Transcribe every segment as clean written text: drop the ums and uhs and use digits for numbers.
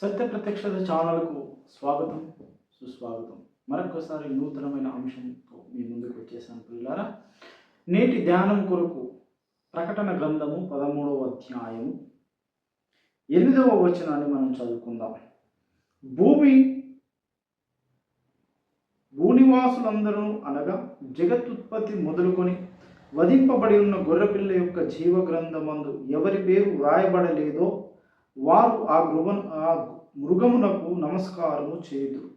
సత్య ప్రత్యక్షత ఛానల్కు స్వాగతం, సుస్వాగతం. మరొకసారి నూతనమైన అంశంతో మీ ముందుకు వచ్చేసాను ప్రియులారా. నేటి ధ్యానం కొరకు ప్రకటన గ్రంథము 13వ అధ్యాయము 8వ వచనాన్ని మనం చదువుకుందాం. భూనివాసులందరూ అనగా జగత్తుత్పత్తి మొదలుకొని వధింపబడి ఉన్న గొర్రెపిల్ల యొక్క జీవ గ్రంథమందు ఎవరి పేరు వ్రాయబడలేదో వారు ఆ మృగమునకు నమస్కారము చేయుదురు.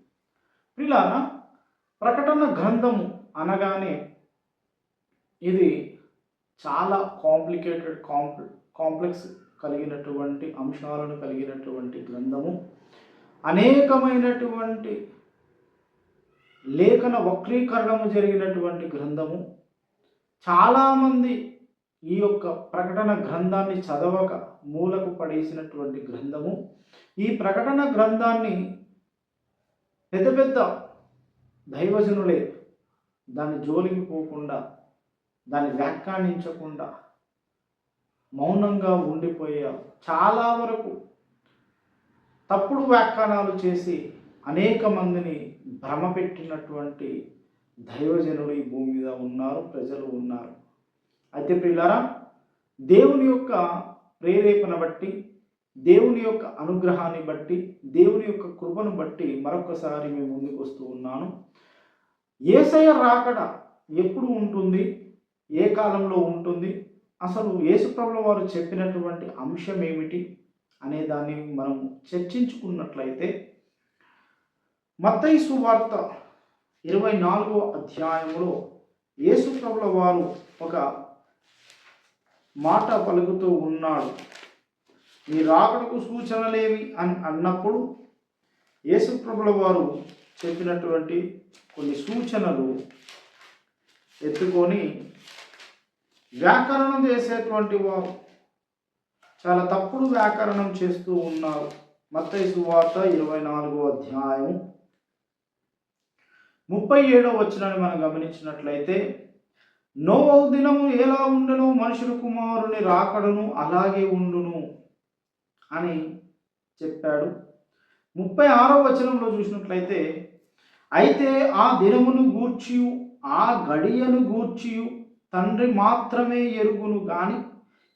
ప్రియులారా, ప్రకటన గ్రంథము అనగానే ఇది చాలా కాంప్లెక్స్ కలిగినటువంటి అంశాలను కలిగినటువంటి గ్రంథము. అనేకమైనటువంటి లేఖన వక్రీకరణము జరిగినటువంటి గ్రంథము. చాలామంది ఈ యొక్క ప్రకటన గ్రంథాన్ని చదవక మూలకు పడేసినటువంటి గ్రంథము. ఈ ప్రకటన గ్రంథాన్ని పెద్ద పెద్ద దైవజనులే దాని జోలికి పోకుండా, దాన్ని వ్యాఖ్యానించకుండా మౌనంగా ఉండిపోయారు. చాలా వరకు తప్పుడు వ్యాఖ్యానాలు చేసి అనేక మందిని భ్రమపెట్టినటువంటి దైవజనులు ఈ భూమి మీద ఉన్నారు, ప్రజలు ఉన్నారు. అయితే ప్రియులారా, దేవుని యొక్క ప్రేరేపణ బట్టి, దేవుని యొక్క అనుగ్రహాన్ని బట్టి, దేవుని యొక్క కృపను బట్టి మరొకసారి మేము ముందుకు వస్తూ ఉన్నాను. యేసయ్య రాకడ ఎప్పుడు ఉంటుంది, ఏ కాలంలో ఉంటుంది, అసలు యేసుప్రభుల వారు చెప్పినటువంటి అంశం ఏమిటి అనే దాన్ని మనం చర్చించుకున్నట్లయితే, మత్తయి సువార్త 24వ అధ్యాయంలో యేసుప్రభుల వారు ఒక మాట పలుకుతూ ఉన్నాడు. మీ రాకడకు సూచనలేవి అని అన్నప్పుడు యేసుప్రభుల వారు చెప్పినటువంటి కొన్ని సూచనలు ఎత్తుకొని వ్యాకరణం చేసేటువంటి వారు చాలా తప్పుడు వ్యాకరణం చేస్తూ ఉన్నారు. మత్తయి సువార్త 24వ అధ్యాయం 37వ వచనాన్ని మనం గమనించినట్లయితే, నోవహు దినము ఎలా ఉండును, మనుషుల కుమారుని రాకడను అలాగే ఉండును అని చెప్పాడు. 36వ వచనంలో చూసినట్లయితే, అయితే ఆ దినమును గూర్చియు ఆ గడియను గూర్చియు తండ్రి మాత్రమే ఎరుగును గాని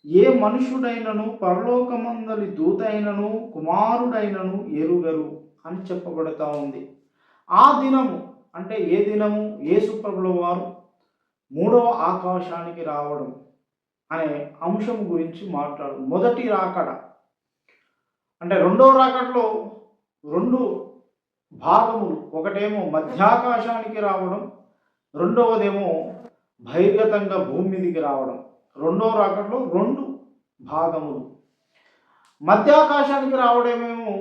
ఏ మనుషుడైనను పరలోకమందలి దూతైనను కుమారుడైనను ఎరుగరు అని చెప్పబడతా ఉంది. ఆ దినము అంటే ఏ దినము? యేసుప్రభుల వారు 3వ ఆకాశానికి రావడం అనే అంశం గురించి మాట్లాడు. మొదటి రాకడ అంటే రెండవ రాకడలో 2 భాగములు. ఒకటేమో మధ్యాకాశానికి రావడం, రెండవదేమో బహిర్గతంగా భూమి మీదికి రావడం. రెండవ రాకడలో 2 భాగములు. మధ్యాకాశానికి రావడమేమో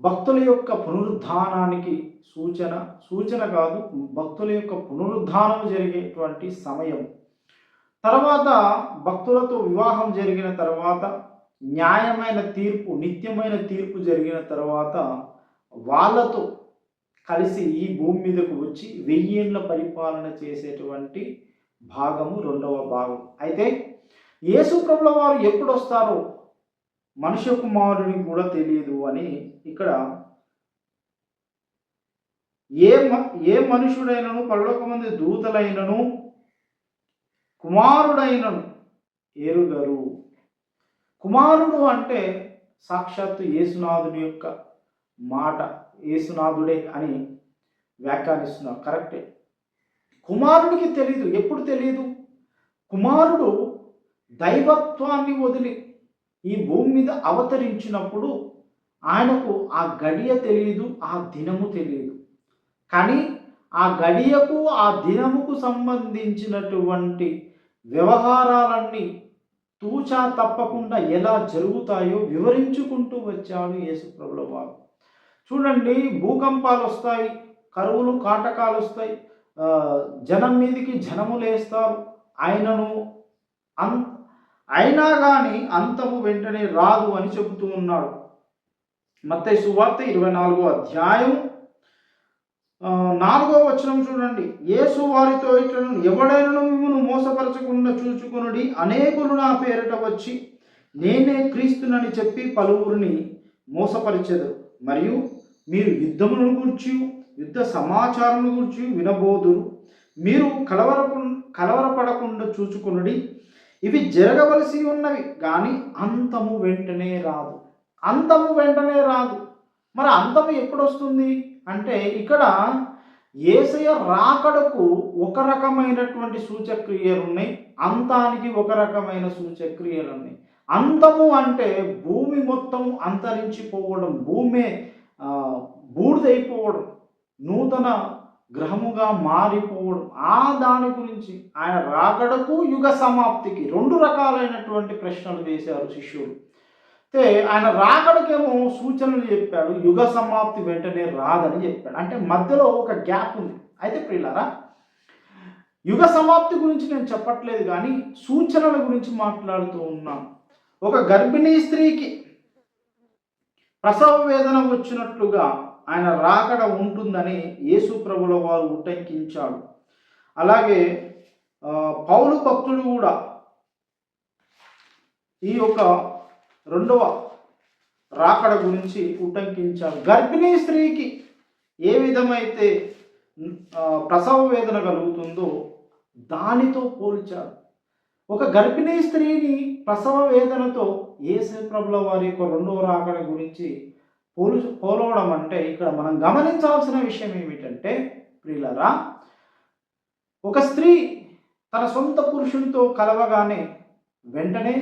భక్తుల యొక్క పునరుద్ధానానికి సూచన కాదు, భక్తుల యొక్క పునరుద్ధానం జరిగేటువంటి సమయం. తర్వాత భక్తులతో వివాహం జరిగిన తర్వాత, న్యాయమైన తీర్పు, నిత్యమైన తీర్పు జరిగిన తర్వాత వాళ్ళతో కలిసి ఈ భూమి మీదకు వచ్చి 1000 ఏళ్ల పరిపాలన చేసేటువంటి భాగము, 2వ భాగం. అయితే యేసుప్రభుల వారు ఎప్పుడు వస్తారో మనుష్య కుమారుడికి కూడా తెలియదు అని ఇక్కడ ఏ మనుషుడైనను పరలోకమంది దూతలైనను కుమారుడైనను ఎరుగరు. కుమారుడు అంటే సాక్షాత్తు యేసునాథుని యొక్క మాట, యేసునాథుడే అని వ్యాఖ్యానిస్తున్నారు. కరెక్టే. కుమారుడికి తెలియదు. ఎప్పుడు తెలియదు? కుమారుడు దైవత్వాన్ని వదిలి ఈ భూమి మీద అవతరించినప్పుడు ఆయనకు ఆ గడియ తెలియదు, ఆ దినము తెలియదు. కానీ ఆ గడియకు ఆ దినముకు సంబంధించినటువంటి వ్యవహారాలన్నీ తూచా తప్పకుండా ఎలా జరుగుతాయో వివరించుకుంటూ వచ్చాడు యేసుప్రభుల వారు. చూడండి, భూకంపాలు వస్తాయి, కరువులు కాటకాలు వస్తాయి, జనం మీదికి జనములు వేస్తారు. అయినా కానీ అంతము వెంటనే రాదు అని చెబుతూ ఉన్నాడు. మత్తయి సువార్త 24వ అధ్యాయం 4వ వచనం చూడండి. యేసు వారితో ఇట్లను, ఎవడైనా మిమ్మును మోసపరచకుండా చూచుకొనుడి. అనేకులు నా పేరిట వచ్చి నేనే క్రీస్తునని చెప్పి పలువురిని మోసపరిచెదరు, మరియు మీరు యుద్ధములను గూర్చి యుద్ధ సమాచారమును గూర్చి వినబోదురు. మీరు కలవరపడకుండా చూచుకొనుడి. ఇవి జరగవలసి ఉన్నవి, కానీ అంతము వెంటనే రాదు. అంతము వెంటనే రాదు. మరి అంతము ఎప్పుడు వస్తుంది అంటే, ఇక్కడ యేసయ్య రాకడకు ఒక రకమైనటువంటి సూచక్రియలు ఉన్నాయి, అంతానికి ఒక రకమైన సూచక్రియలు ఉన్నాయి. అంతము అంటే భూమి మొత్తం అంతరించిపోవడం, భూమే బూడిదైపోవడం, నూతన గ్రహముగా మారిపోవడం. దాని గురించి ఆయన రాకడకు యుగ సమాప్తికి రెండు రకాలైనటువంటి ప్రశ్నలు వేశారు శిష్యులు. అయితే ఆయన రాకడకేమో సూచనలు చెప్పాడు, యుగ సమాప్తి వెంటనే రాదని చెప్పాడు. అంటే మధ్యలో ఒక గ్యాప్ ఉంది. అయితే ప్రియులారా, యుగ సమాప్తి గురించి నేను చెప్పట్లేదు, కానీ సూచనల గురించి మాట్లాడుతూ ఉన్నాను. ఒక గర్భిణీ స్త్రీకి ప్రసవ వేదన వచ్చినట్లుగా ఆయన రాకడ ఉంటుందని యేసు ప్రభుల వారు ఉటంకించాడు. అలాగే పౌలు భక్తుడు కూడా ఈ యొక్క రెండవ రాకడ గురించి ఉటంకించాడు. గర్భిణీ స్త్రీకి ఏ విధమైతే ప్రసవ వేదన కలుగుతుందో దానితో పోల్చాడు. ఒక గర్భిణీ స్త్రీని ప్రసవ వేదనతో యేసు ప్రభుల వారి యొక్క రెండవ రాకడ గురించి పోలవడం అంటే, ఇక్కడ మనం గమనించాల్సిన విషయం ఏమిటంటే ప్రియులారా, ఒక స్త్రీ తన సొంత పురుషునితో కలవగానే వెంటనే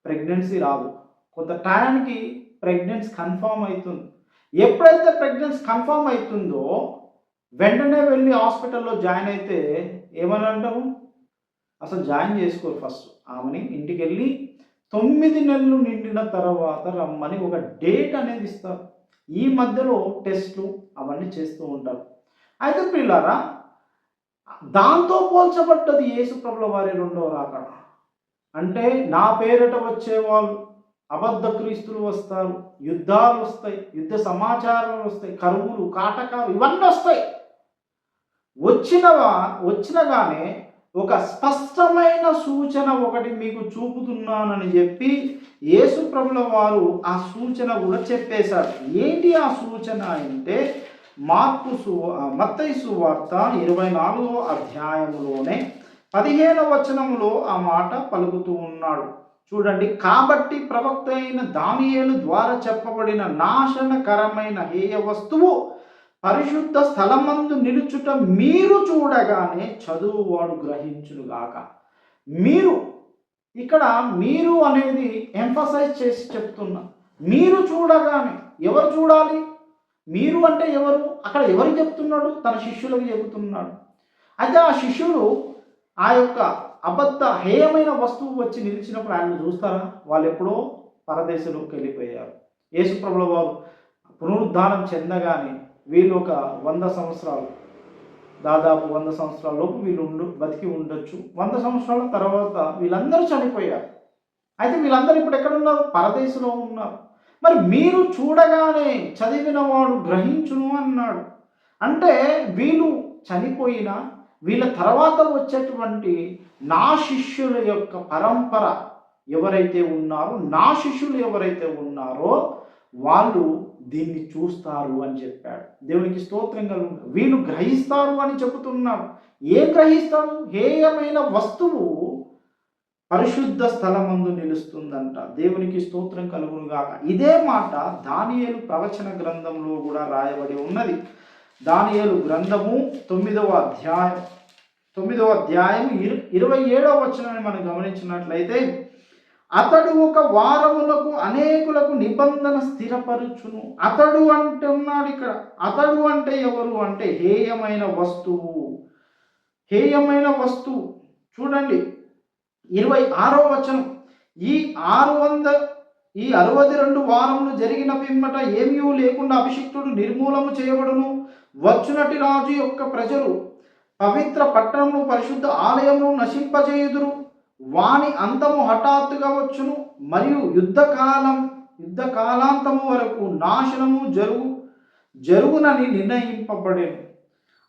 ప్రెగ్నెన్సీ రాదు. కొంత టైంకి ప్రెగ్నెన్సీ కన్ఫామ్ అవుతుంది. ఎప్పుడైతే ప్రెగ్నెన్సీ కన్ఫామ్ అవుతుందో వెంటనే వెళ్ళి హాస్పిటల్లో జాయిన్ అయితే ఏమని అంటాము, అసలు జాయిన్ చేసుకోరు. ఫస్ట్ ఆమెని ఇంటికి వెళ్ళి 9 నెలలు నిండిన తర్వాత రమ్మని ఒక డేట్ అనేది ఇస్తారు. ఈ మధ్యలో టెస్ట్లు అవన్నీ చేస్తూ ఉంటారు. అయితే పిల్లారా, దాంతో పోల్చబడ్డది యేసు ప్రభుల వారి రెండవ రాకడ. అంటే నా పేరిట వచ్చేవాళ్ళు అబద్ధ క్రీస్తులు వస్తారు, యుద్ధాలు వస్తాయి, యుద్ధ సమాచారాలు వస్తాయి, కరువులు, కాటకాలు ఇవన్నీ వస్తాయి. వచ్చినగానే ఒక స్పష్టమైన సూచన ఒకటి మీకు చూపుతున్నానని చెప్పి యేసు ప్రభుల వారు ఆ సూచన కూడా చెప్పేశారు. ఏంటి ఆ సూచన అంటే, మత్తయి సువార్త 24వ అధ్యాయంలోనే 15వ వచనంలో ఆ మాట పలుకుతూ ఉన్నాడు. చూడండి, కాబట్టి ప్రవక్త అయిన దానియేలు ద్వారా చెప్పబడిన నాశనకరమైన హేయ వస్తువు పరిశుద్ధ స్థలమందు నిలుచుట మీరు చూడగానే చదువువాడు గ్రహించునుగాక. మీరు, ఇక్కడ మీరు అనేది ఎంఫసైజ్ చేసి చెప్తున్నా. మీరు చూడగానే, ఎవరు చూడాలి? మీరు అంటే ఎవరు? అక్కడ ఎవరికి చెప్తున్నాడు? తన శిష్యులకు చెబుతున్నాడు. అయితే ఆ శిష్యులు ఆ యొక్క అబద్ధ హేయమైన వస్తువు వచ్చి నిలిచినప్పుడు ఆయన చూస్తారా? వాళ్ళు ఎప్పుడో పరదేశంలోకి వెళ్ళిపోయారు. యేసు ప్రభుల వారు పునరుద్ధానం చెందగానే వీళ్ళు ఒక 100 సంవత్సరాలు, దాదాపు 100 సంవత్సరాల లోపు వీళ్ళు బతికి ఉండొచ్చు. 100 సంవత్సరాల తర్వాత వీళ్ళందరూ చనిపోయారు. అయితే వీళ్ళందరూ ఇప్పుడు ఎక్కడున్నారు? పరదేశంలో ఉన్నారు. మరి మీరు చూడగానే చదివిన వాడు గ్రహించును అన్నాడు. అంటే వీళ్ళు చనిపోయినా వీళ్ళ తర్వాత వచ్చేటువంటి నా శిష్యుల యొక్క పరంపర ఎవరైతే ఉన్నారో, నా శిష్యులు ఎవరైతే ఉన్నారో వాళ్ళు దీన్ని చూస్తారు అని చెప్పాడు. దేవునికి స్తోత్రం కలుగును. వీళ్ళు గ్రహిస్తారు అని చెబుతున్నాడు. ఏం గ్రహిస్తారు? హేయమైన వస్తువు పరిశుద్ధ స్థలమందు నిలుస్తుందంట. దేవునికి స్తోత్రం కలుగును గాక. ఇదే మాట దానియేలు ప్రవచన గ్రంథంలో కూడా రాయబడి ఉన్నది. దానియేలు గ్రంథము 9వ అధ్యాయం 27వ వచనాన్ని మనం గమనించినట్లయితే, అతడు ఒక వారములకు అనేకులకు నిబంధన స్థిరపరుచును. అతడు అంటే ఉన్నాడు ఇక్కడ. అతడు అంటే ఎవరు అంటే హేయమైన వస్తువు. హేయమైన వస్తువు. చూడండి 26వ వచనం, ఈ 62 వారములు జరిగిన పిమ్మట ఏమీ లేకుండా అభిషిక్తుడు నిర్మూలము చేయబడును. వచ్చునటి రాజు యొక్క ప్రజలు పవిత్ర పట్టణము పరిశుద్ధ ఆలయమును నశింపజేయుదురు. వాని అంతము హఠాత్తుగా వచ్చును, మరియు యుద్ధకాలాంతము వరకు నాశనము జరుగునని నిర్ణయింపబడేను.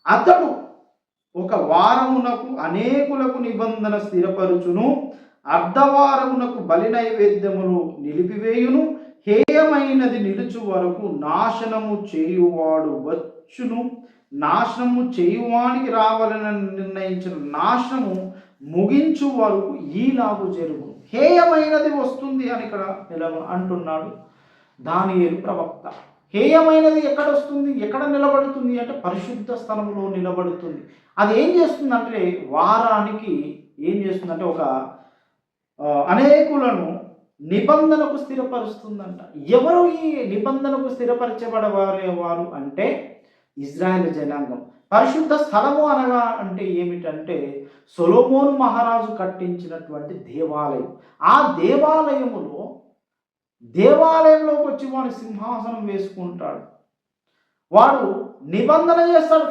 అతడు ఒక వారమునకు అనేకులకు నిబంధన స్థిరపరుచును, అర్ధవారమునకు బలి నైవేద్యములు నిలిపివేయును, హేయమైనది నిలుచు వరకు నాశనము చేయువాడు వచ్చును, నాశనము చేయువానికి రావాలని నిర్ణయించిన నాశనము ముగించు వరకు ఈలాగు జరుగు. హేయమైనది వస్తుంది అని ఇక్కడ అంటున్నాడు దానియేలు ప్రవక్త. హేయమైనది ఎక్కడ వస్తుంది, ఎక్కడ నిలబడుతుంది అంటే పరిశుద్ధ స్థలంలో నిలబడుతుంది. అది ఏం చేస్తుందంటే వారానికి ఏం చేస్తుందంటే ఒక అనేకులను నిబంధనకు స్థిరపరుస్తుందంట. ఎవరు ఈ నిబంధనకు స్థిరపరచబడవారు అంటే ఇజ్రాయెల్ జనాంగం. పరిశుద్ధ స్థలము అనగా అంటే ఏమిటంటే సొలొమోను మహారాజు కట్టించినటువంటి దేవాలయం. ఆ దేవాలయంలోకి వచ్చి వాడు సింహాసనం వేసుకుంటాడు. వాడు నిబంధన చేస్తాడు.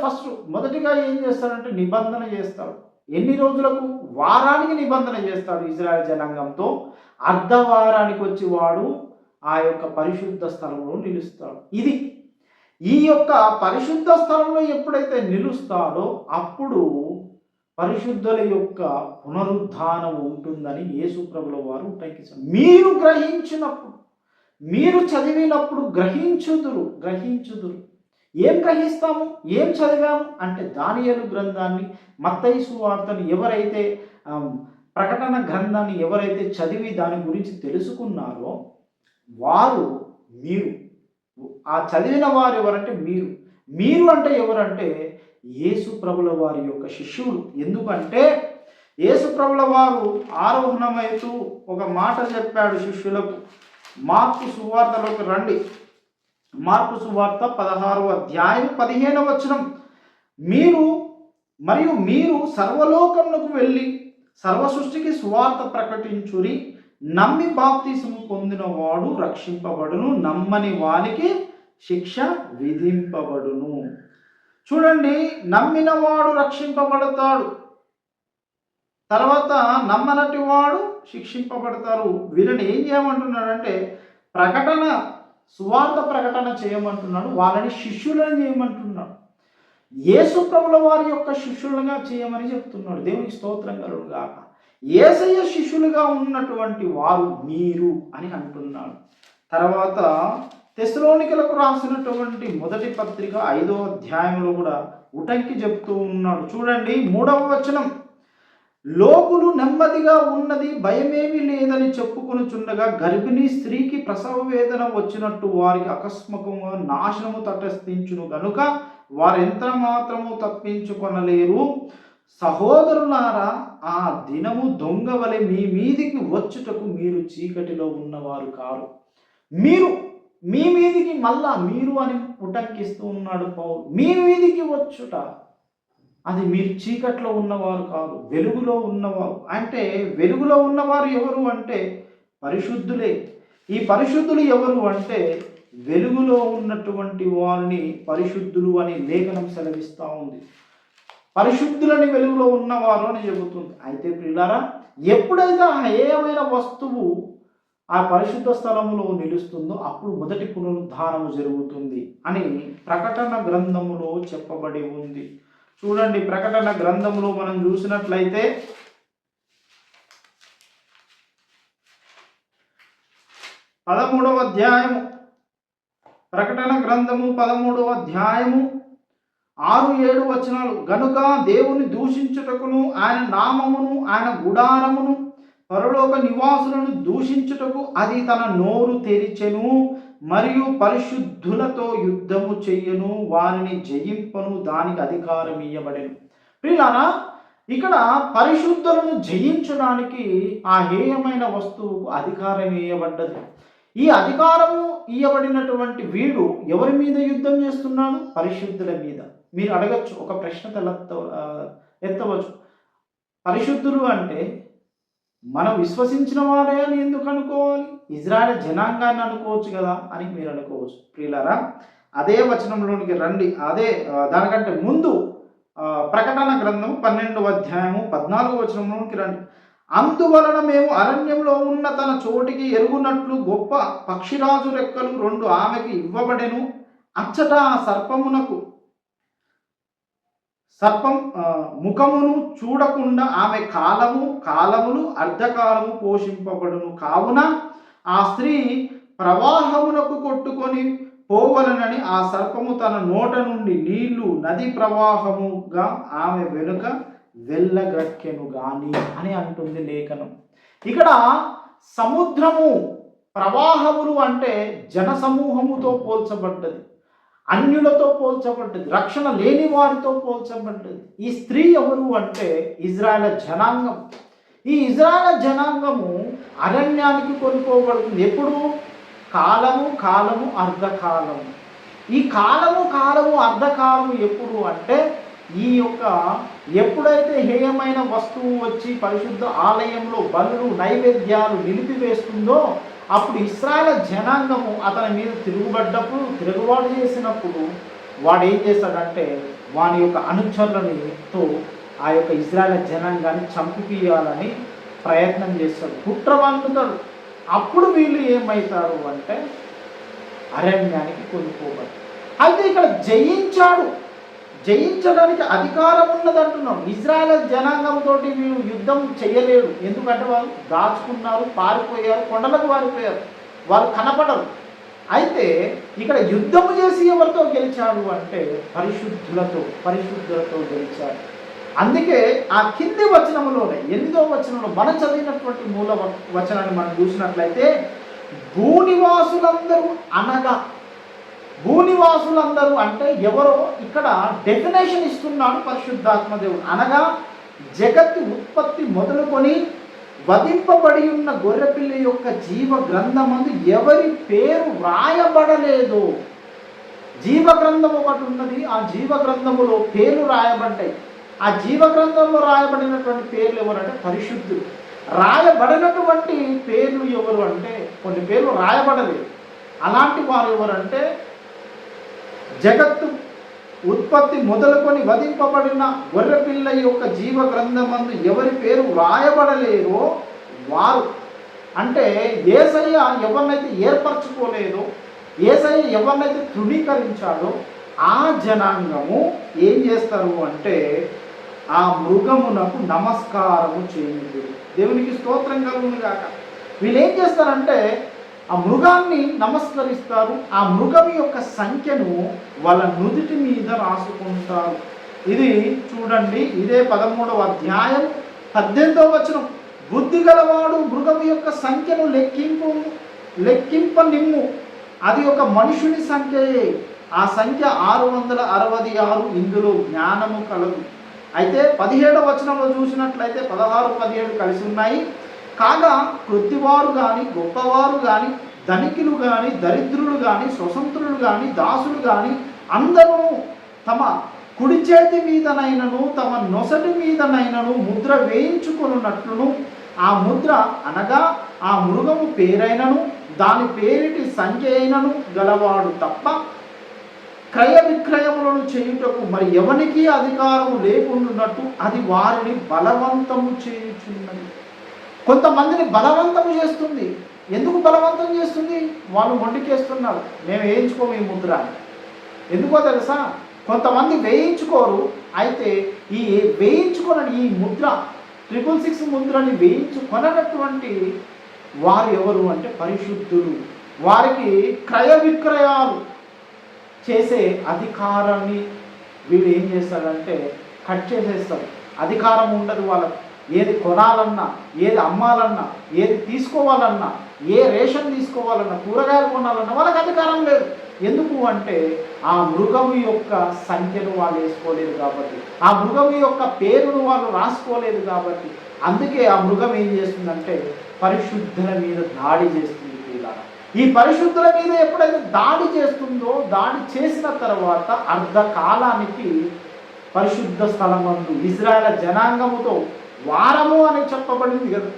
మొదటిగా ఏం చేస్తాడంటే నిబంధన చేస్తాడు. ఎన్ని రోజులకు? వారానికి నిబంధన చేస్తాడు ఇజ్రాయెల్ జనాంగంతో. అర్ధవారానికి వచ్చి వాడు ఆ యొక్క పరిశుద్ధ స్థలంలో నిలుస్తాడు. ఈ యొక్క పరిశుద్ధ స్థలంలో ఎప్పుడైతే నిలుస్తాడో అప్పుడు పరిశుద్ధుల యొక్క పునరుద్ధానం ఉంటుందని యేసు ప్రభుల వారు ఉటంకించారు. మీరు గ్రహించినప్పుడు, మీరు చదివినప్పుడు గ్రహించుదురు. ఏం గ్రహిస్తాము, ఏం చదివాము అంటే దానియేలు గ్రంథాన్ని, మత్తయి సువార్తను ఎవరైతే ప్రకటన గ్రంథాన్ని ఎవరైతే చదివి దాని గురించి తెలుసుకున్నారో వారు మీరు. ఆ చదివిన వారు ఎవరంటే మీరు అంటే ఎవరంటే యేసు ప్రభుల వారి యొక్క శిష్యులు. ఎందుకంటే యేసు ప్రభుల వారు ఆరోహణమైతూ ఒక మాట చెప్పాడు శిష్యులకు. మార్కు సువార్తలోకి రండి. మార్కు సువార్త 16వ అధ్యాయం 15వ వచనం. మీరు సర్వలోకమునకు వెళ్ళి సర్వ సృష్టికి సువార్త ప్రకటించురి. నమ్మి బాప్తిసము పొందినవాడు రక్షింపబడును, నమ్మని వానికి శిక్ష విధింపబడును. చూడండి, నమ్మినవాడు రక్షింపబడతాడు, తర్వాత నమ్మనటి వాడు శిక్షింపబడతారు. వీరిని ఏం చేయమంటున్నాడంటే సువార్త ప్రకటన చేయమంటున్నాడు. వాళ్ళని శిష్యులను చేయమంటున్నాడు. యేసు ప్రభుల వారి యొక్క శిష్యులుగా చేయమని చెప్తున్నాడు. దేవునికి స్తోత్రం కలుగుగాక. యేసయ్య శిష్యులుగా ఉన్నటువంటి వారు మీరు అని అంటున్నాడు. తర్వాత తెస్సలోనికలకు రాసినటువంటి మొదటి పత్రిక 5వ అధ్యాయంలో కూడా ఉటంకి చెప్తూ ఉన్నాడు. చూడండి 3వ వచనం. లోకులు నెమ్మదిగా ఉన్నది, భయమేమీ లేదని చెప్పుకొనుచుండగా గర్భిణీ స్త్రీకి ప్రసవ వేదన వచ్చినట్టు వారికి అకస్మాత్తుగా నాశనము తటస్థించును గనుక వారెంత మాత్రము తప్పించుకొనలేరు. సహోదరులారా, ఆ దినము దొంగ వలె మీ మీదికి వచ్చుటకు మీరు చీకటిలో ఉన్నవారు కారు. మీ మీదికి మళ్ళా మీరు అని ఉటంకిస్తూ ఉన్నాడు పౌలు. మీ మీదికి వచ్చుట అది మీరు చీకట్లో ఉన్నవారు కాదు, వెలుగులో ఉన్నవారు. అంటే వెలుగులో ఉన్నవారు ఎవరు అంటే పరిశుద్ధులే. ఈ పరిశుద్ధులు ఎవరు అంటే వెలుగులో ఉన్నటువంటి వారిని పరిశుద్ధులు అని లేఖనం సెలవిస్తూ ఉంది. పరిశుద్ధులని వెలుగులో ఉన్నవారు అని చెబుతుంది. అయితే ప్రియులారా, ఎప్పుడైతే ఆ హేయమైన వస్తువు ఆ పరిశుద్ధ స్థలములో నిలుస్తుందో అప్పుడు మొదటి పునరుద్ధానము జరుగుతుంది అని ప్రకటన గ్రంథములో చెప్పబడి ఉంది. చూడండి, ప్రకటన గ్రంథంలో మనం చూసినట్లయితే 13వ అధ్యాయము, ప్రకటన గ్రంథము 13వ అధ్యాయము 6-7 వచనాలు. గనుక దేవుని దూషించుటకును ఆయన నామమును ఆయన గుడారమును పరలోక నివాసులను దూషించుటకు అది తన నోరు తెరిచెను, మరియు పరిశుద్ధులతో యుద్ధము చెయ్యను, వారిని జయింపను, దానికి అధికారం ఇయ్యబడెను. ప్రియులారా, ఇక్కడ పరిశుద్ధులను జయించడానికి ఆ హేయమైన వస్తువుకు అధికారం ఇయ్యబడ్డది. ఈ అధికారము ఇయ్యబడినటువంటి వీడు ఎవరి మీద యుద్ధం చేస్తున్నాడు? పరిశుద్ధుల మీద. మీరు అడగచ్చు, ఒక ప్రశ్న ఎత్తవచ్చు. పరిశుద్ధులు అంటే మనం విశ్వసించిన వారే అని ఎందుకు అనుకోవాలి? ఇజ్రాయెల్ జనాంగాన్ని అనుకోవచ్చు కదా అని మీరు అనుకోవచ్చు. ప్రియులారా, అదే వచనంలోనికి రండి. దానికంటే ముందు ప్రకటన గ్రంథం 12వ అధ్యాయము 14వ వచనంలోనికి రండి. అందువలన మేము అరణ్యంలో ఉన్న తన చోటికి ఎరుగునట్లు గొప్ప పక్షిరాజు రెక్కలు 2 ఆమెకి ఇవ్వబడెను. అచ్చట ఆ సర్పం ముఖమును చూడకుండా ఆమె కాలములు అర్ధకాలము పోషింపబడును. కావున ఆ స్త్రీ ప్రవాహమునకు కొట్టుకొని పోవలనని ఆ సర్పము తన నోట నుండి నీళ్లు నది ప్రవాహముగా ఆమె వెనుక వెళ్ళగ్రక్కెను గాని అని అంటుంది లేఖనం. ఇక్కడ సముద్రము ప్రవాహములు అంటే జనసమూహముతో పోల్చబడ్డది, అన్యులతో పోల్చబడ్డది, రక్షణ లేని వారితో పోల్చబడ్డది. ఈ స్త్రీ ఎవరు అంటే ఇజ్రాయేల్ జనాంగం. ఈ ఇజ్రాయేల్ జనాంగము అరణ్యానికి కొనుక్కోబడుతుంది. ఎప్పుడు? కాలము అర్ధకాలము. ఈ కాలము అర్ధకాలము ఎప్పుడు అంటే ఈ యొక్క ఎప్పుడైతే హేయమైన వస్తువు వచ్చి పరిశుద్ధ ఆలయంలో బలులు నైవేద్యాలు నిలిపివేస్తుందో అప్పుడు ఇశ్రాయేలు జనాంగము అతని మీద తిరుగుబాటు చేసినప్పుడు వాడు ఏం చేస్తాడంటే వాని యొక్క అనుచరులతో ఆ యొక్క ఇశ్రాయేలు జనాంగాన్ని చంపిపియాలని ప్రయత్నం చేస్తాడు, కుట్ర వండుతాడు. అప్పుడు వీళ్ళు ఏమవుతారు అంటే అరణ్యానికి కొనుక్కోబడి. అయితే ఇక్కడ జయించడానికి అధికారం ఉన్నదంటున్నాం. ఇజ్రాయేల్ జనాంగంతో వీళ్ళు యుద్ధం చేయలేడు, ఎందుకంటే వాళ్ళు దాచుకున్నారు, పారిపోయారు, కొండలకు పారిపోయారు, వాళ్ళు కనపడరు. అయితే ఇక్కడ యుద్ధము చేసి ఎవరితో గెలిచాడు అంటే పరిశుద్ధులతో గెలిచాడు. అందుకే ఆ కింది వచనంలోనే 8వ వచనంలో మనం చదివినటువంటి మూల వచనాన్ని మనం చూసినట్లయితే భూనివాసులందరూ అంటే ఎవరో ఇక్కడ డెఫినేషన్ ఇస్తున్నాడు పరిశుద్ధాత్మ దేవుడు. అనగా జగత్తు ఉత్పత్తి మొదలుకొని వధింపబడి ఉన్న గొర్రెపిల్ల యొక్క జీవ గ్రంథమందు ఎవరి పేరు వ్రాయబడలేదో. జీవ గ్రంథం ఒకటి ఉన్నది, ఆ జీవ గ్రంథములో పేర్లు రాయబడ్డాయి. ఆ జీవ గ్రంథంలో రాయబడినటువంటి పేర్లు ఎవరంటే పరిశుద్ధులు. రాయబడినటువంటి పేర్లు ఎవరు అంటే కొన్ని పేర్లు రాయబడలేదు. అలాంటి వారు ఎవరంటే జగత్తు ఉత్పత్తి మొదలుకొని వధింపబడిన గొర్రెపిల్ల యొక్క జీవ గ్రంథమందు ఎవరి పేరు వ్రాయబడలేదో వారు. అంటే యేసయ్య ఎవరినైతే ఏర్పరచుకోలేదో, యేసయ్య ఎవరినైతే తృణీకరించాడో ఆ జనాంగము ఏం చేస్తారు అంటే ఆ మృగమునకు నమస్కారము చేయుడు. దేవునికి స్తోత్రం కలుగును గాక. వీళ్ళు ఏం చేస్తారంటే ఆ మృగాన్ని నమస్కరిస్తారు. ఆ మృగం యొక్క సంఖ్యను వాళ్ళ నుదుటి మీద రాసుకుంటారు. ఇది చూడండి, ఇదే 13వ అధ్యాయం 18వ వచనం. బుద్ధి గలవాడు మృగం యొక్క సంఖ్యను లెక్కింపనిమ్ము, అది ఒక మనుషుని సంఖ్యయే, ఆ సంఖ్య 666. ఇందులో జ్ఞానము కలదు. అయితే 17వ వచనంలో చూసినట్లయితే 16, 17 కలిసి ఉన్నాయి. కాగా కృత్తివారు కానీ, గొప్పవారు కానీ, ధనికులు కానీ, దరిద్రులు కానీ, స్వతంత్రులు కానీ, దాసులు కానీ అందరూ తమ కుడి చేతి మీదనైనను తమ నొసటి మీదనైనను ముద్ర వేయించుకున్నట్లును ఆ ముద్ర అనగా ఆ మృగము పేరైనను దాని పేరిటి సంఖ్య అయినను గలవాడు తప్ప క్రయ విక్రయములను చేయుటకు మరి ఎవరికి అధికారము లేకుండాన్నట్టు అది వారిని బలవంతము చేయుచున్నది. కొంతమందిని బలవంతము చేస్తుంది. ఎందుకు బలవంతం చేస్తుంది? వాళ్ళు మొండికేస్తున్నారు, మేము వేయించుకోము ఈ ముద్ర. ఎందుకో తెలుసా? కొంతమంది వేయించుకోరు. అయితే ఈ వేయించుకొనని ఈ ముద్ర 666 ముద్రని వేయించుకొనటువంటి వారు ఎవరు అంటే పరిశుద్ధులు. వారికి క్రయ విక్రయాలు చేసే అధికారాన్ని వీడు ఏం చేస్తాడంటే కట్ చేసేస్తారు. అధికారం ఉండదు వాళ్ళకి. ఏది కొనాలన్నా, ఏది అమ్మాలన్నా, ఏది తీసుకోవాలన్నా, ఏ రేషన్ తీసుకోవాలన్నా, కూరగాయలు కొనాలన్నా వాళ్ళకి అధికారం లేదు. ఎందుకు అంటే ఆ మృగము యొక్క సంఖ్యను వాళ్ళు వేసుకోలేదు కాబట్టి, ఆ మృగము యొక్క పేరును వాళ్ళు రాసుకోలేదు కాబట్టి. అందుకే ఆ మృగం ఏం చేస్తుందంటే పరిశుద్ధుల మీద దాడి చేస్తుంది. ఈ పరిశుద్ధుల మీద ఎప్పుడైతే దాడి చేస్తుందో, దాడి చేసిన తర్వాత అర్ధకాలానికి పరిశుద్ధ స్థలమందు ఇజ్రాయేల్ జనాంగముతో వారము అని చెప్పబడింది కదా.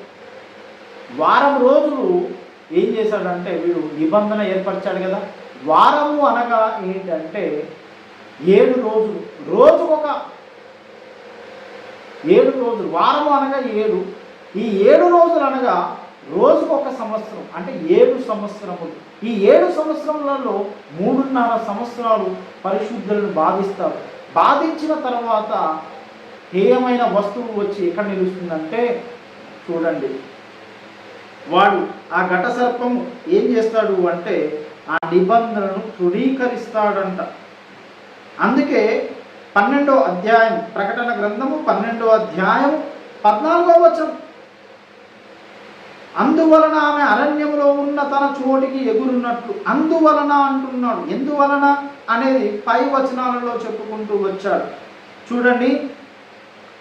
వారం రోజులు ఏం చేశాడంటే వీడు నిబంధన ఏర్పరిచాడు కదా. వారము అనగా ఏంటంటే 7 రోజులు, రోజుకొక 7 రోజులు. వారము అనగా 7. ఈ 7 రోజులు అనగా రోజుకొక సంవత్సరం, అంటే 7 సంవత్సరములు. ఈ 7 సంవత్సరములలో 3.5 సంవత్సరాలు పరిశుద్ధులను బాధిస్తారు. బాధించిన తర్వాత హేయమైన వస్తువు వచ్చి ఎక్కడ నిలుస్తుందంటే చూడండి, వాడు ఆ ఘట సర్పము ఏం చేస్తాడు అంటే ఆ నిబంధనను తృణీకరిస్తాడంట. అందుకే 12వ అధ్యాయం, ప్రకటన గ్రంథము 12వ అధ్యాయం 14వ వచనం, అందువలన ఆమె అరణ్యములో ఉన్న తన చోటికి ఎగురున్నట్లు, అందువలన అంటున్నాడు. ఎందువలన అనేది పై వచనాలలో చెప్పుకుంటూ వచ్చాడు. చూడండి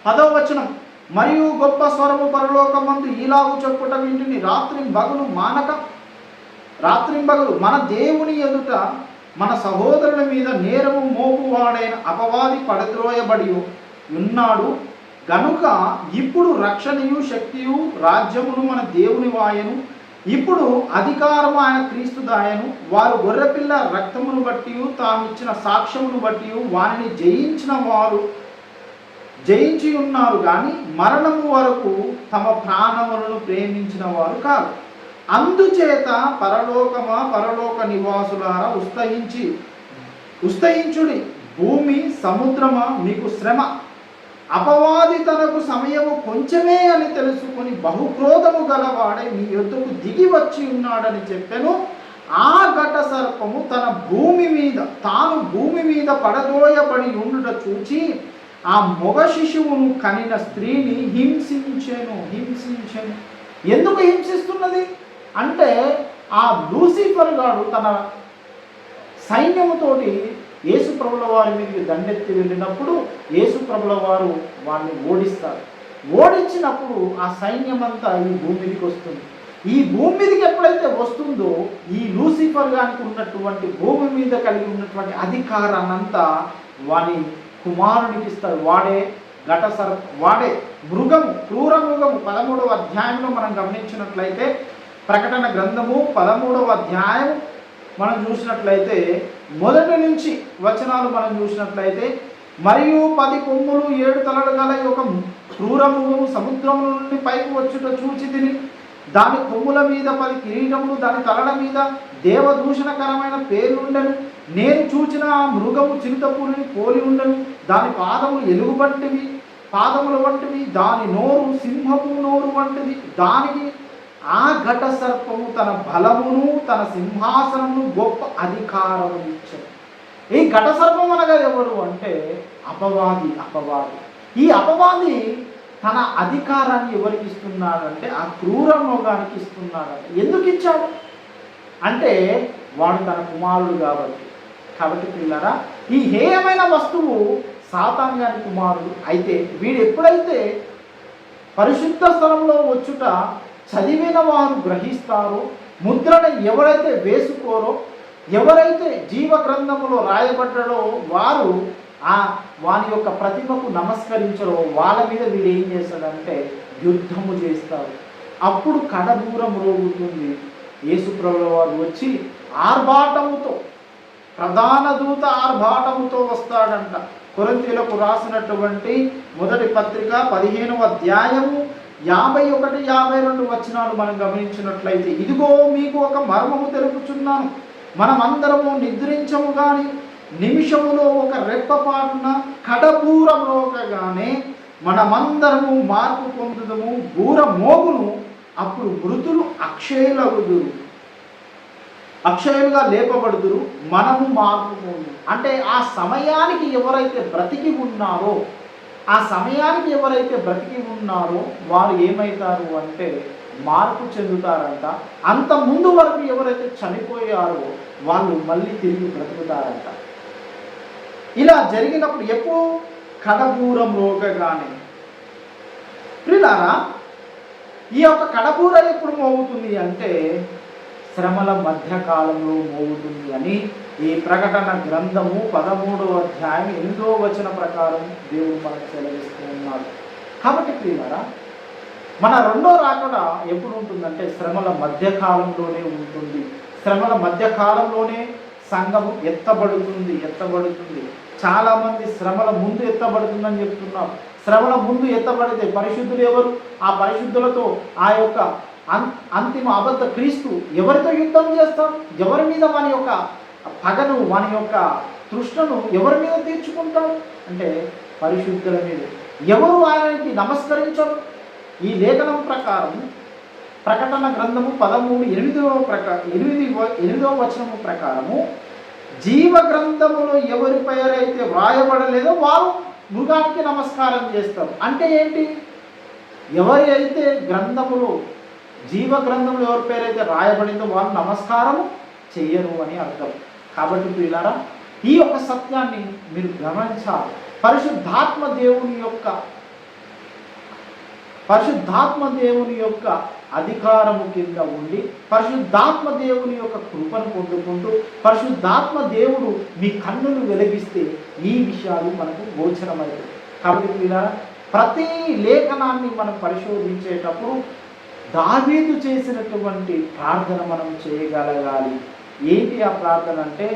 10వ వచనం, మరియు గొప్ప స్వరము పరలోకమందు ఈలాగు చెప్పుట వింటిని, రాత్రింబగలు మానక, రాత్రింబగలు మన దేవుని ఎదుట మన సహోదరుల మీద నేరము మోపువాడైన అపవాది పడద్రోయబడి ఉన్నాడు గనుక ఇప్పుడు రక్షణయు శక్తియు రాజ్యమును మన దేవుని వాయను, ఇప్పుడు అధికారము ఆయన క్రీస్తు దాయను. వారు గొర్రెపిల్ల రక్తమును బట్టి తామిచ్చిన సాక్ష్యమును బట్టి వారిని జయించిన వారు జయించి ఉన్నారు కానీ మరణము వరకు తమ ప్రాణములను ప్రేమించిన వారు కాదు. అందుచేత పరలోక నివాసులారా ఉస్తయించుడి, భూమి సముద్రమా మీకు శ్రమ, అపవాది తనకు సమయము కొంచెమే అని తెలుసుకుని బహుక్రోధము గలవాడే మీ యొద్దకు దిగి వచ్చి ఉన్నాడని చెప్పెను. ఆ ఘట సర్పము తాను భూమి మీద పడదోయబడి ఉండుట చూచి ఆ మగ శిశువును కనిన స్త్రీని హింసించెను. ఎందుకు హింసిస్తున్నది అంటే ఆ లూసిఫర్ గాడు తన సైన్యముతోటి యేసుప్రభుల వారి మీదకి దండెత్తి వెళ్ళినప్పుడు యేసుప్రభుల వారు వారిని ఓడిస్తారు. ఓడించినప్పుడు ఆ సైన్యమంతా ఈ భూమి మీదకి వస్తుంది. ఈ భూమి మీదకి ఎప్పుడైతే వస్తుందో ఈ లూసిఫర్ గానికి ఉన్నటువంటి భూమి మీద కలిగి ఉన్నటువంటి అధికారాన్నంతా వాని కుమారునికి ఇస్తారు. వాడే వాడే మృగము, క్రూర మృగము. 13వ అధ్యాయంలో మనం గమనించినట్లయితే, ప్రకటన గ్రంథము 13వ అధ్యాయం మనం చూసినట్లయితే మొదటి నుంచి వచనాలు మనం చూసినట్లయితే, మరియు 10 కొమ్ములు 7 తలలు గల ఒక క్రూర మృగము సముద్రం నుండి పైకి వచ్చుట చూచి తిని, దాని కొమ్ముల మీద 10 కిరీటములు, దాని తలల మీద దేవదూషణకరమైన పేర్లుండెను. నేను చూచిన ఆ మృగము చిరుతపులిని పోలి ఉండను. దాని పాదములు పాదముల వంటివి, దాని నోరు సింహపు నోరు వంటిది. దానికి ఆ ఘట సర్పము తన బలమును తన సింహాసనమును గొప్ప అధికారము ఇచ్చాడు. ఈ ఘట సర్పం అనగా ఎవరు అంటే అపవాది. ఈ అపవాది తన అధికారాన్ని ఎవరికి ఇస్తున్నాడంటే ఆ క్రూర మృగానికి ఇస్తున్నాడంటే. ఎందుకు ఇచ్చాడు అంటే వాడు తన కుమారుడు కాబట్టి పిల్లరా, ఈ హేయమైన వస్తువు సాతాను గారి కుమారుడు. అయితే వీడు ఎప్పుడైతే పరిశుద్ధ స్థలంలో వచ్చుట చదివిన వారు గ్రహిస్తారో, ముద్రను ఎవరైతే వేసుకోరో, ఎవరైతే జీవ గ్రంథములో రాయబడ్డాడో వారు వాని యొక్క ప్రతిభకు నమస్కరించరో వాళ్ళ మీద వీడు ఏం చేస్తాడంటే యుద్ధము చేస్తారు. అప్పుడు కడబూరం రోగుతుంది. యేసుప్రభుల వారు వచ్చి ఆర్భాటముతో, ప్రధాన దూత ఆర్భాటముతో వస్తాడంట. కొరింథీయులకు రాసినటువంటి మొదటి పత్రిక 15వ అధ్యాయము 51, 52 వచనాలు మనం గమనించినట్లయితే, ఇదిగో మీకు ఒక మర్మము తెలుపుచున్నాను, మనమందరము నిద్రించము గాని నిమిషములో ఒక రెప్పపాటున కడబూర మ్రోగగానే మనమందరము మార్పు పొందుదము. బూర మోగును, అప్పుడు మృతులు అక్షయులుగా లేపబడుదురు, మనము మార్పు పొందు. అంటే ఆ సమయానికి ఎవరైతే బ్రతికి ఉన్నారో వారు ఏమవుతారు అంటే మార్పు చెందుతారంట. అంత ముందు వరకు ఎవరైతే చనిపోయారో వాళ్ళు మళ్ళీ తిరిగి బ్రతుకుతారంట. ఇలా జరిగినప్పుడు ఎప్పుడు కడబూరం రోగగానే. ప్రియులారా, ఈ యొక్క కడబూర ఎప్పుడు మోగుతుంది అంటే శ్రమల మధ్యకాలంలో మోగుతుంది అని ఈ ప్రకటన గ్రంథము 13వ అధ్యాయం 8వ వచన ప్రకారం దేవుడు మనకు సెలవిస్తూ ఉన్నాడు. కాబట్టి ప్రియులారా, మన రెండో రాకడ ఎప్పుడు ఉంటుందంటే శ్రమల మధ్యకాలంలోనే ఉంటుంది. శ్రమల మధ్యకాలంలోనే సంఘము ఎత్తబడుతుంది. చాలామంది శ్రమల ముందు ఎత్తబడుతుందని చెప్తున్నారు. శ్రమల ముందు ఎత్తబడితే పరిశుద్ధులు ఎవరు? ఆ పరిశుద్ధులతో ఆ యొక్క అంతిమ అబద్ధ క్రీస్తు ఎవరితో యుద్ధం చేస్తాడు? ఎవరి మీద వాని యొక్క పగను, వాని యొక్క తృష్ణను ఎవరి మీద తీర్చుకుంటాడు అంటే పరిశుద్ధుల మీద. ఎవరు ఆయనకి నమస్కరించరు? ఈ లేఖనం ప్రకారం ప్రకటన గ్రంథము 13:8 వచనము ప్రకారము జీవ గ్రంథములో ఎవరి పేరైతే వ్రాయబడలేదో వారు మృగానికి నమస్కారం చేస్తారు. అంటే ఏంటి? ఎవరి అయితే గ్రంథములో జీవ గ్రంథంలో ఎవరి పేరైతే రాయబడిందో వారు నమస్కారం చెయ్యరు అని అర్థం. కాబట్టి ప్రియులారా, ఈ యొక్క సత్యాన్ని మీరు గమనించాలి. పరిశుద్ధాత్మ దేవుని యొక్క అధికారము కింద ఉండి పరిశుద్ధాత్మ దేవుని యొక్క కృపను పొందుకుంటూ పరిశుద్ధాత్మ దేవుడు మీ కన్నులు వెలిగిస్తే ఈ విషయాలు మనకు గోచరమవుతాయి. కాబట్టి ప్రియులారా, ప్రతి లేఖనాన్ని మనం పరిశోధించేటప్పుడు దావీదు చేసినటువంటి ప్రార్థన మనం చేయగలగాలి. ఏంటి ఆ ప్రార్థన అంటే,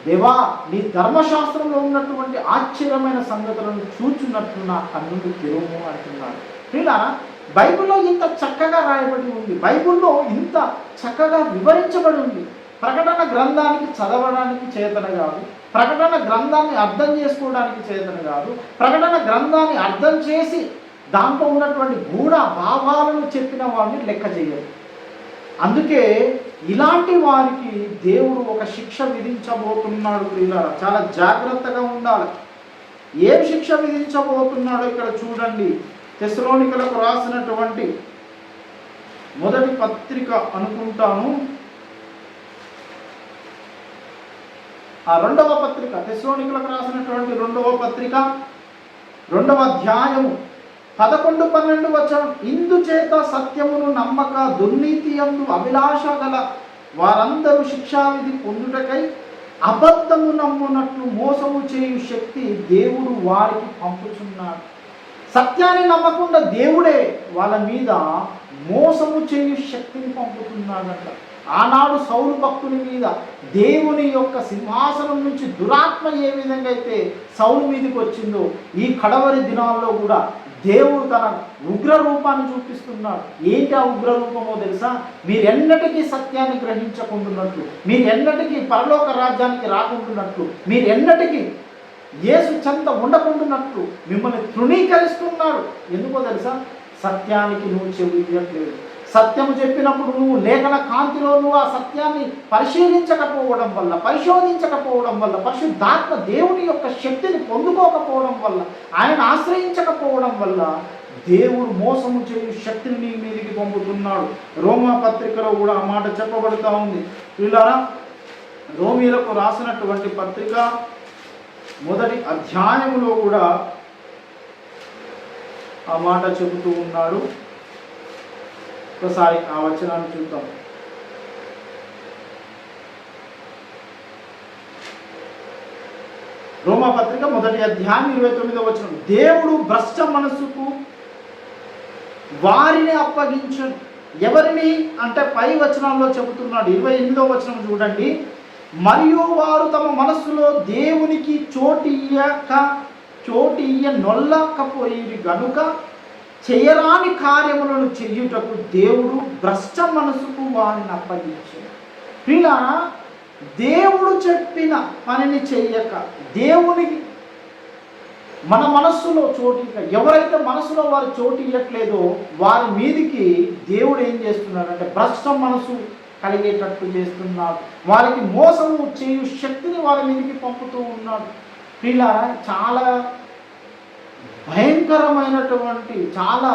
దేవా నీ ధర్మశాస్త్రంలో ఉన్నటువంటి ఆశ్చర్యమైన సంగతులను చూచున్నట్లు నా కన్నులు తెరువు అంటున్నాడు. ప్రియులారా, బైబిల్లో ఇంత చక్కగా రాయబడి ఉంది, బైబిల్లో ఇంత చక్కగా వివరించబడి ఉంది. ప్రకటన గ్రంథానికి చదవడానికి చేతన కాదు, ప్రకటన గ్రంథాన్ని అర్థం చేసుకోవడానికి చేతన కాదు, ప్రకటన గ్రంథాన్ని అర్థం చేసి దాంట్లో ఉన్నటువంటి గూఢ భావాలను చెప్పిన వారిని లెక్క చేయరు. అందుకే ఇలాంటి వారికి దేవుడు ఒక శిక్ష విధించబోతున్నాడు. ప్రియులారా, చాలా జాగ్రత్తగా ఉండాలి. ఏం శిక్ష విధించబోతున్నాడో ఇక్కడ చూడండి. తెస్సలోనికలకు రాసినటువంటి మొదటి పత్రిక అనుకుంటాను, ఆ రెండవ పత్రిక, తెస్సలోనికలకు రాసినటువంటి రెండవ పత్రిక 2వ అధ్యాయము 11-12 వచనం. ఇందుచేత సత్యమును నమ్మక దుర్నీతి యందు అభిలాష గల వారందరూ శిక్షావిధి పొందుటకై అబద్ధము నమ్మునట్లు మోసము చేయు శక్తి దేవుడు వారికి పంపుచున్నాడు. సత్యాన్ని నమ్మకుండా దేవుడే వాళ్ళ మీద మోసము చేయు శక్తిని పంపుతున్నాడంట. ఆనాడు సౌలు భక్తుని మీద దేవుని యొక్క సింహాసనం నుంచి దురాత్మ ఏ విధంగా అయితే సౌలు మీదకి వచ్చిందో, ఈ కడవరి దినాల్లో కూడా దేవుడు తన ఉగ్ర రూపాన్ని చూపిస్తున్నాడు. ఏంటి ఆ ఉగ్ర రూపమో తెలుసా? మీరెన్నటికీ సత్యాన్ని గ్రహించకుంటున్నట్లు, మీరెన్నటికీ పరలోక రాజ్యానికి రాకుంటున్నట్లు, మీరెన్నటికీ యేసు చెంత ఉండకుంటున్నట్లు మిమ్మల్ని తృణీకరిస్తున్నాడు. ఎందుకో తెలుసా? సత్యానికి నువ్వు చెవి ఇవ్వట్లేదు. సత్యము చెప్పినప్పుడు నువ్వు లేఖన కాంతిలో నువ్వు ఆ సత్యాన్ని పరిశోధించకపోవడం వల్ల పరిశుద్ధాత్మ దేవుని యొక్క శక్తిని పొందుకోకపోవడం వల్ల, ఆయన ఆశ్రయించకపోవడం వల్ల దేవుడు మోసము చేయు శక్తిని నీ మీదికి పంపుతున్నాడు. రోమా పత్రికలో కూడా ఆ మాట చెప్పబడుతూ ఉంది. పిల్లరా, రోమీలకు రాసినటువంటి పత్రిక మొదటి అధ్యాయంలో కూడా ఆ మాట చెబుతూ ఉన్నాడు. ఒకసారి ఆ వచనాన్ని చూద్దాం. రోమా పత్రిక మొదటి అధ్యాయం 29వ వచనం. దేవుడు భ్రష్ట మనసుకు వారిని అప్పగించను. ఎవరిని అంటే పై వచనంలో చెబుతున్నాడు. 28వ వచనం చూడండి. మరియు వారు తమ మనస్సులో దేవునికి చోటియ్య నొల్లకపోయి గనుక చేయరాని కార్యములను చెయ్యుటకు దేవుడు భ్రష్ట మనసుకు వారిని అప్పగించాడు. ప్రియులారా, దేవుడు చెప్పిన పనిని చెయ్యక దేవునికి మన మనస్సులో చోటిక, ఎవరైతే మనసులో వారు చోటు ఇవ్వట్లేదో వారి మీదికి దేవుడు ఏం చేస్తున్నాడంటే భ్రష్ట మనసు కలిగేటట్టు చేస్తున్నాడు. వారికి మోసము చేయు శక్తిని వారి మీదికి పంపుతూ ఉన్నాడు. ప్రియులారా, చాలా భయంకరమైనటువంటి, చాలా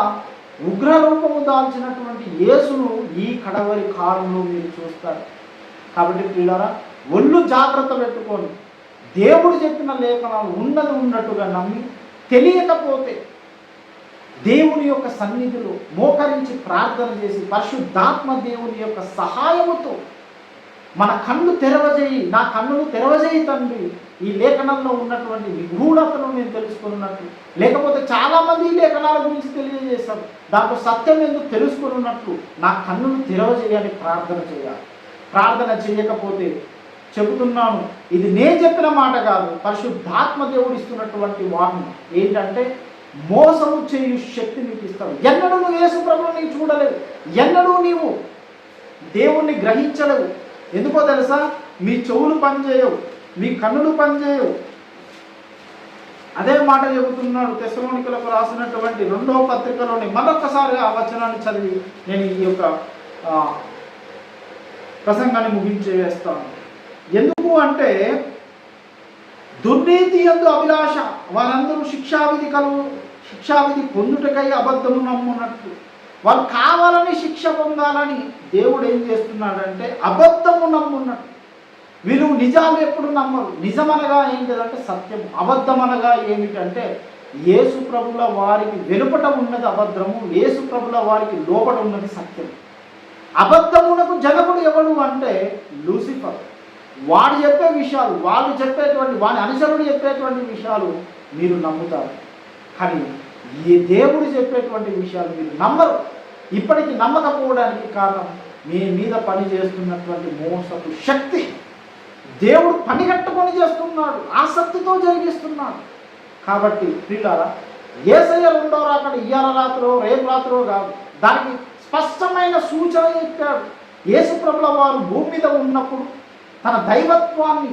ఉగ్రరూపము దాల్చినటువంటి యేసును ఈ కడవరి కాలంలో మీరు చూస్తారు. కాబట్టి ప్రియులారా, ఒళ్ళు జాగ్రత్త పెట్టుకొని దేవుడు చెప్పిన లేఖనాలు ఉన్నది ఉన్నట్టుగా నమ్మి, తెలియకపోతే దేవుని యొక్క సన్నిధిలో మోకరించి ప్రార్థన చేసి పరిశుద్ధాత్మ దేవుని యొక్క సహాయముతో మన కళ్ళు తెరవజేయి, నా కన్నులు తెరవజేయి తండ్రి, ఈ లేఖనంలో ఉన్నటువంటి నిగూఢతను నేను తెలుసుకున్నట్లు, లేకపోతే చాలామంది ఈ లేఖనాల గురించి తెలియజేశారు, దాంట్లో సత్యం ఎందుకు తెలుసుకున్నట్లు నా కన్నులు తెరవజేయని ప్రార్థన చేయాలి. ప్రార్థన చేయకపోతే చెబుతున్నాను, ఇది నేను చెప్పిన మాట కాదు, పరిశుద్ధాత్మ దేవుడు ఇస్తున్నటువంటి వార్ని ఏంటంటే మోసము చేయు శక్తి నీకు ఇస్తాడు. ఎన్నడూ నువ్వు యేసు ప్రభువుని నీకు చూడలేవు, ఎన్నడూ నీవు దేవుణ్ణి గ్రహించలేవు. ఎందుకో తెలుసా? మీ చెవులు పనిచేయవు, మీ కన్నులు పనిచేయవు. అదే మాట చెబుతున్నాడు తెస్సలోనికలకు రాసినటువంటి 2వ పత్రికలోని. మరొకసారి ఆ వచనాన్ని చదివి నేను ఈ యొక్క ప్రసంగాన్ని ముగించేస్తాను. ఎందుకు అంటే, దుర్నీతి యందు అభిలాష వారందరూ శిక్షావిధి పొందుటకై అబద్ధము నమ్మునట్లు, వాళ్ళు కావాలని శిక్ష పొందాలని దేవుడు ఏం చేస్తున్నాడంటే అబద్ధము నమ్మున్నట్టు. వీళ్ళు నిజాలు ఎప్పుడు నమ్మరు. నిజమనగా ఏంటిదంటే సత్యం, అబద్ధం అనగా ఏమిటంటే యేసు ప్రభుల వారికి వెలుపట ఉన్నది అబద్ధము, యేసు ప్రభుల వారికి లోపట ఉన్నది సత్యం. అబద్ధమునకు జనకుడు ఎవడు అంటే లూసిఫర్. వాడు చెప్పే విషయాలు, వాళ్ళు చెప్పేటువంటి, వాడి అనుసరుడు చెప్పేటువంటి విషయాలు మీరు నమ్ముతారు, కానీ ఈ దేవుడు చెప్పేటువంటి విషయాలు మీరు నమ్మరు. ఇప్పటికీ నమ్మకపోవడానికి కారణం మీ మీద పని చేస్తున్నటువంటి మోసపు శక్తి. దేవుడు పని కట్టుకొని చేస్తున్నాడు, ఆసక్తితో జరిగిస్తున్నాడు. కాబట్టి ప్రియులారా, యేసయ్య 2వ రాకడ ఇయ్యాల రాత్రో రేపు రాత్రో కాదు, దానికి స్పష్టమైన సూచన చెప్పాడు. యేసు ప్రభుల వారు భూమి మీద ఉన్నప్పుడు తన దైవత్వాన్ని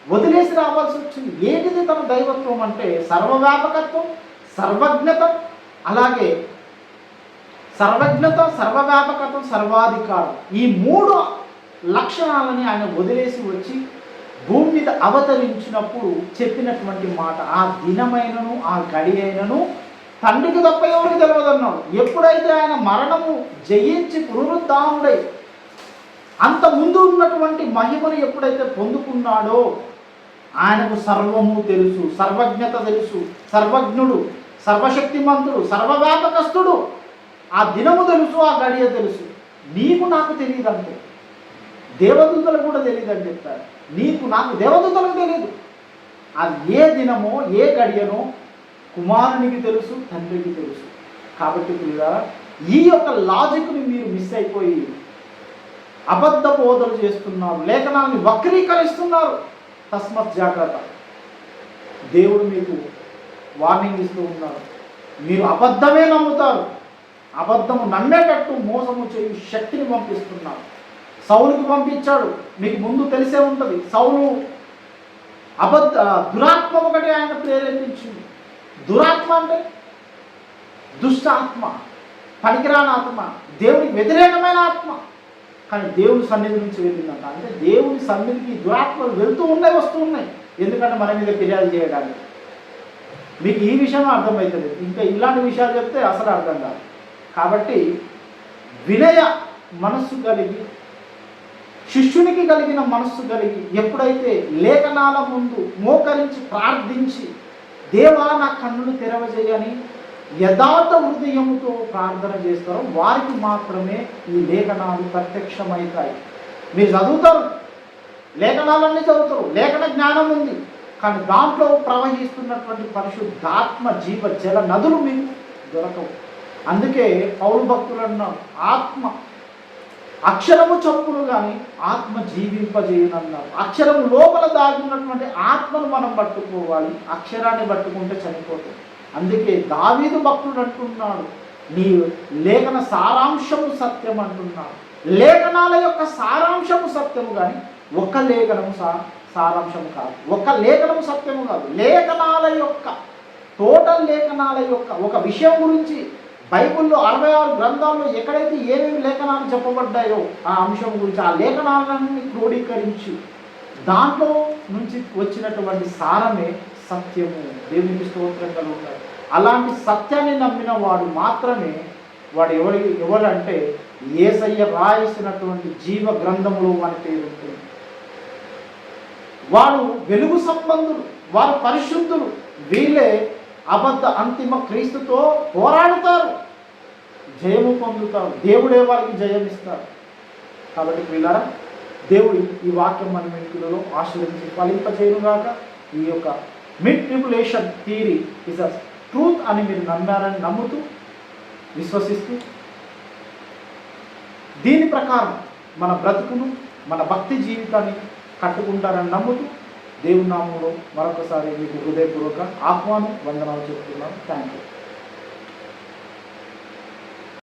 వదిలేసి రావాల్సి వచ్చింది. ఏంటిది తన దైవత్వం అంటే సర్వవ్యాపకత్వం, సర్వజ్ఞత, అలాగే సర్వవ్యాపకత్వం, సర్వాధికారం. ఈ 3 లక్షణాలని ఆయన వదిలేసి వచ్చి భూమి మీద అవతరించినప్పుడు చెప్పినటువంటి మాట, ఆ దినమైనను ఆ గడి అయినను తండ్రికి తప్ప ఎవరికి తెలియదన్నాడు. ఎప్పుడైతే ఆయన మరణము జయించి పునరుద్ధానుడై అంత ముందు ఉన్నటువంటి మహిమను ఎప్పుడైతే పొందుకున్నాడో ఆయనకు సర్వము తెలుసు, సర్వజ్ఞత తెలుసు, సర్వజ్ఞుడు, సర్వశక్తిమంతుడు, సర్వవ్యాపకస్తుడు. ఆ దినము తెలుసు, ఆ గడియ తెలుసు. నీకు నాకు తెలియదు అంతే, దేవదూతలకు కూడా తెలియదు అని చెప్పారు. నీకు నాకు దేవదూతలకు తెలియదు. అది ఏ దినమో ఏ గడియనో కుమారునికి తెలుసు, తండ్రికి తెలుసు. కాబట్టి పిల్లరా, ఈ యొక్క లాజిక్ని మీరు మిస్ అయిపోయి అబద్ధ బోధలు చేస్తున్నారు, లేఖనాన్ని వక్రీకరిస్తున్నారు. తస్మత్ జాగ్రత్త. దేవుడు మీకు వార్నింగ్ ఇస్తూ ఉన్నారు. మీరు అబద్ధమే నమ్ముతారు, అబద్ధము నమ్మేటట్టు మోసము చేయు శక్తిని పంపిస్తున్నారు. సౌలుకి పంపించాడు, మీకు ముందు తెలిసే ఉంటుంది. సౌలు దురాత్మ ఒకటి ఆయన ప్రేరేపించింది. దురాత్మ అంటే దుష్ట ఆత్మ, పనికిరాని ఆత్మ, దేవునికి వ్యతిరేకమైన ఆత్మ. కానీ దేవుని సన్నిధి నుంచి వెళ్ళిందంట. అంటే దేవుని సన్నిధికి దురాత్మలు వెళ్తూ ఉన్నాయి, వస్తూ ఉన్నాయి. ఎందుకంటే మన మీద ఫిర్యాదు చేయడానికి. మీకు ఈ విషయం అర్థమవుతుంది, ఇంకా ఇలాంటి విషయాలు చెప్తే అసలు అర్థం కాదు. కాబట్టి వినయ మనస్సు కలిగి, శిష్యునికి కలిగిన మనస్సు కలిగి ఎప్పుడైతే లేఖనాల ముందు మోకరించి ప్రార్థించి దేవా నా కన్నులు తెరవజేయని యథార్థ హృదయముతో ప్రార్థన చేస్తారో వారికి మాత్రమే ఈ లేఖనాలు ప్రత్యక్షమవుతాయి. మీరు చదువుతారు, లేఖనాలన్నీ చదువుతారు, లేఖన జ్ఞానం ఉంది, కానీ దాంట్లో ప్రవహిస్తున్నటువంటి పరిశుద్ధాత్మ జీవ జల నదులు మీకు దొరకవు. అందుకే పౌలు భక్తులు అన్నారు, ఆత్మ అక్షరము చప్పును కానీ ఆత్మ జీవింపజేయనన్నారు. అక్షరము లోపల దాగినటువంటి ఆత్మను మనం పట్టుకోవాలి, అక్షరాన్ని పట్టుకుంటే చనిపోతుంది. అందుకే దావీదు భక్తుడు అంటున్నాడు, నీ లేఖన సారాంశము సత్యం అంటున్నాడు. లేఖనాల యొక్క సారాంశము సత్యము కానీ ఒక లేఖనము సారాంశము కాదు, ఒక లేఖనము సత్యము కాదు. లేఖనాల యొక్క టోటల్ లేఖనాల యొక్క ఒక విషయం గురించి బైబిల్లో 66 గ్రంథాల్లో ఎక్కడైతే ఏమేమి లేఖనాలు చెప్పబడ్డాయో ఆ అంశం గురించి ఆ లేఖనాలన్నీ క్రోడీకరించి దాంట్లో నుంచి వచ్చినటువంటి సారమే సత్యము. దేవునికి స్తోత్రం కలుగుతాడు. అలాంటి సత్యాన్ని నమ్మిన వాడు మాత్రమే వాడు ఎవరంటే యేసయ్య రాసినటువంటి జీవ గ్రంథములో వాని పేరు ఉంటుంది. వాడు వెలుగు సంబంధులు, వారు పరిశుద్ధులు. వీళ్ళే అబద్ధ అంతిమ క్రీస్తుతో పోరాడుతారు, జయము పొందుతారు. దేవుడే వారికి జయం ఇస్తారు. కాబట్టి వీళ్ళారా, దేవుడు ఈ వాక్యం మన మీకులలో ఆశీర్వదించి ఫలింపజేయుగాక. ఈ యొక్క mid tribulation theory is a truth అని మీరు నమ్మారని నమ్ముతూ విశ్వసిస్తూ దీని ప్రకారం మన బ్రతుకును, మన భక్తి జీవితాన్ని కట్టుకుంటారని నమ్ముతూ దేవుని నామంలో మరొకసారి మీకు హృదయపూర్వక ఆహ్వానం, వందనాలు చెప్తున్నాను. Thank you.